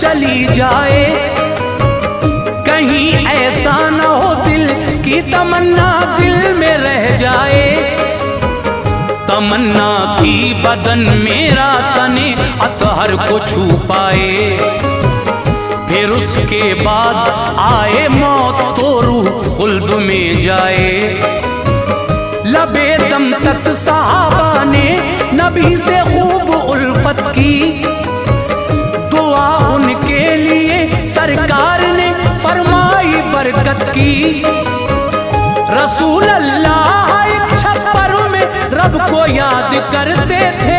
चली जाए, कहीं ऐसा न हो दिल की तमन्ना दिल में रह जाए। तमन्ना की बदन मेरा तने अतहर को छू पाए, फिर उसके बाद आए मौत तो रूह खुल्द में जाए। लबे दम तक सहाबा ने नबी से खूब उल्फत की, दुआ उनके लिए सरकार ने फरमाई बरकत की। रसूल अल्लाह एक छप्पर में रब को याद करते थे,